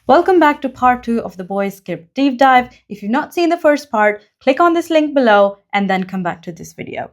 Welcome back to part 2 of the Boys Script Deep Dive. If you've not seen the first part, click on this link below and then come back to this video.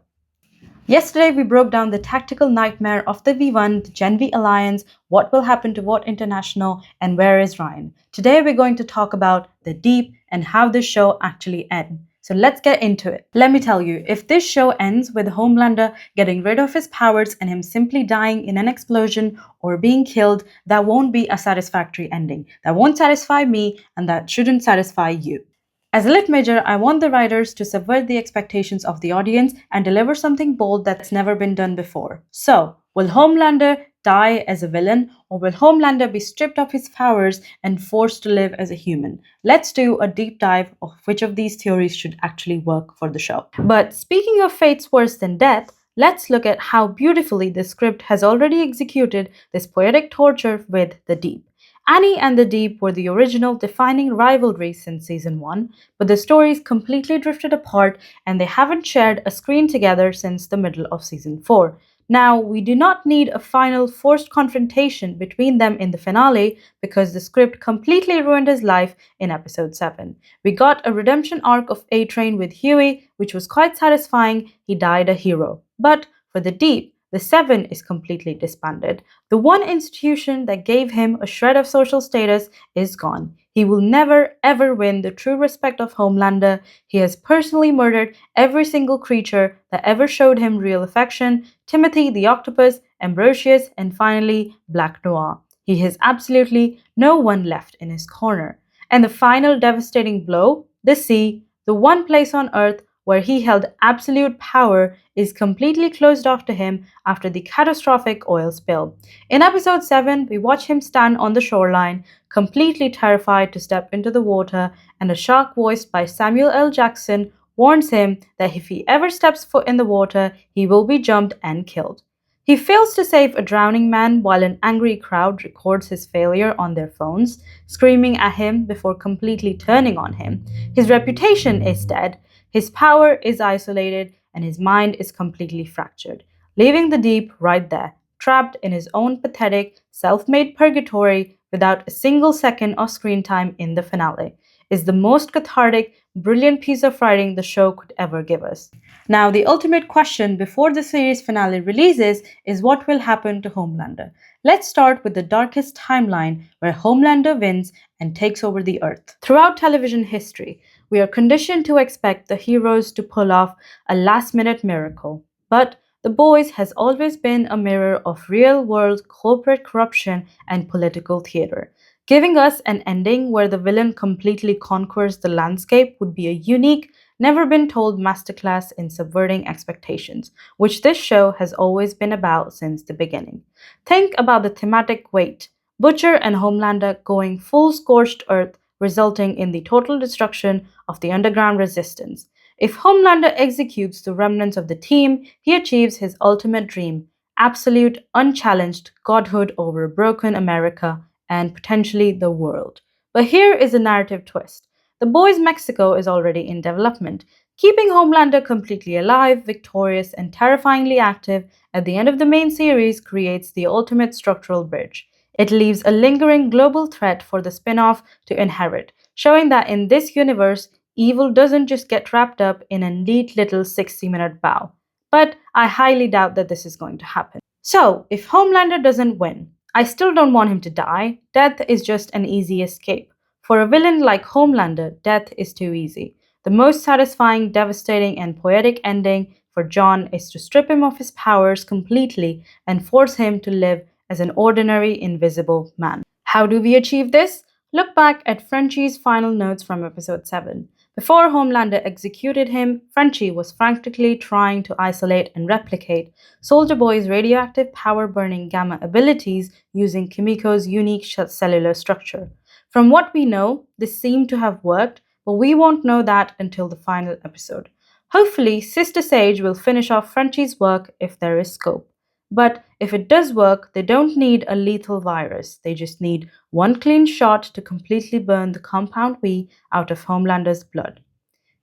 Yesterday, we broke down the tactical nightmare of the V1, the Gen V Alliance, what will happen to what international, and where is Ryan. Today, we're going to talk about the Deep and how this show actually ends. So let's get into it. Let me tell you, if this show ends with Homelander getting rid of his powers and him simply dying in an explosion or being killed, that won't be a satisfactory ending. That won't satisfy me, and that shouldn't satisfy you. As a lit major, I want the writers to subvert the expectations of the audience and deliver something bold that's never been done before. So, will Homelander die as a villain, or will Homelander be stripped of his powers and forced to live as a human? Let's do a deep dive of which of these theories should actually work for the show. But speaking of fates worse than death, let's look at how beautifully the script has already executed this poetic torture with the Deep. Annie and the Deep were the original defining rivalry since season 1, but the stories completely drifted apart and they haven't shared a screen together since the middle of season 4. Now, we do not need a final forced confrontation between them in the finale because the script completely ruined his life in episode 7. We got a redemption arc of A-Train with Huey, which was quite satisfying. He died a hero. But for the Deep, the Seven is completely disbanded. The one institution that gave him a shred of social status is gone. He will never ever win the true respect of Homelander. He has personally murdered every single creature that ever showed him real affection: Timothy the Octopus, Ambrosius, and finally Black Noir. He has absolutely no one left in his corner. And the final devastating blow, the sea, the one place on Earth where he held absolute power, is completely closed off to him after the catastrophic oil spill. In episode 7, we watch him stand on the shoreline, completely terrified to step into the water, and a shark voiced by Samuel L. Jackson warns him that if he ever steps foot in the water, he will be jumped and killed. He fails to save a drowning man while an angry crowd records his failure on their phones, screaming at him before completely turning on him. His reputation is dead, his power is isolated, and his mind is completely fractured, leaving the Deep right there, trapped in his own pathetic, self-made purgatory without a single second of screen time in the finale. Is the most cathartic, brilliant piece of writing the show could ever give us. Now, the ultimate question before the series finale releases is what will happen to Homelander. Let's start with the darkest timeline where Homelander wins and takes over the Earth. Throughout television history, we are conditioned to expect the heroes to pull off a last-minute miracle. But The Boys has always been a mirror of real-world corporate corruption and political theater. Giving us an ending where the villain completely conquers the landscape would be a unique, never-been-told masterclass in subverting expectations, which this show has always been about since the beginning. Think about the thematic weight. Butcher and Homelander going full scorched earth, resulting in the total destruction of the underground resistance. If Homelander executes the remnants of the team, he achieves his ultimate dream: absolute, unchallenged godhood over broken America and potentially the world. But here is a narrative twist. The Boys Mexico is already in development. Keeping Homelander completely alive, victorious, and terrifyingly active at the end of the main series creates the ultimate structural bridge. It leaves a lingering global threat for the spin-off to inherit, showing that in this universe, evil doesn't just get wrapped up in a neat little 60-minute bow. But I highly doubt that this is going to happen. So, if Homelander doesn't win, I still don't want him to die. Death is just an easy escape. For a villain like Homelander, death is too easy. The most satisfying, devastating, and poetic ending for John is to strip him of his powers completely and force him to live as an ordinary, invisible man. How do we achieve this? Look back at Frenchie's final notes from episode 7. Before Homelander executed him, Frenchie was frantically trying to isolate and replicate Soldier Boy's radioactive power-burning gamma abilities using Kimiko's unique cellular structure. From what we know, this seemed to have worked, but we won't know that until the final episode. Hopefully, Sister Sage will finish off Frenchie's work if there is scope. But if it does work, they don't need a lethal virus. They just need one clean shot to completely burn the compound V out of Homelander's blood.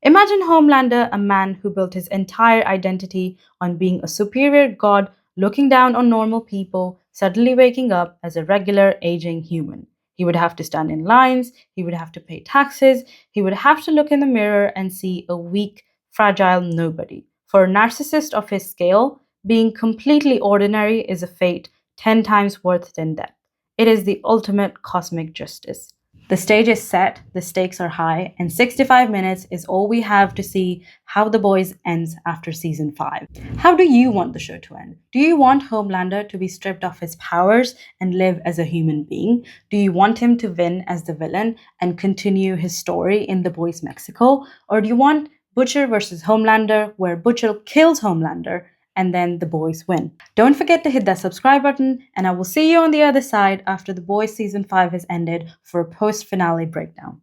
Imagine Homelander, a man who built his entire identity on being a superior god looking down on normal people, suddenly waking up as a regular aging human. He would have to stand in lines, he would have to pay taxes, he would have to look in the mirror and see a weak, fragile nobody. For a narcissist of his scale, being completely ordinary is a fate 10 times worse than death. It is the ultimate cosmic justice. The stage is set, the stakes are high, and 65 minutes is all we have to see how The Boys ends after season 5. How do you want the show to end? Do you want Homelander to be stripped of his powers and live as a human being? Do you want him to win as the villain and continue his story in The Boys Mexico? Or do you want Butcher versus Homelander, where Butcher kills Homelander and then the boys win? Don't forget to hit that subscribe button, and I will see you on the other side after The Boys season 5 has ended for a post-finale breakdown.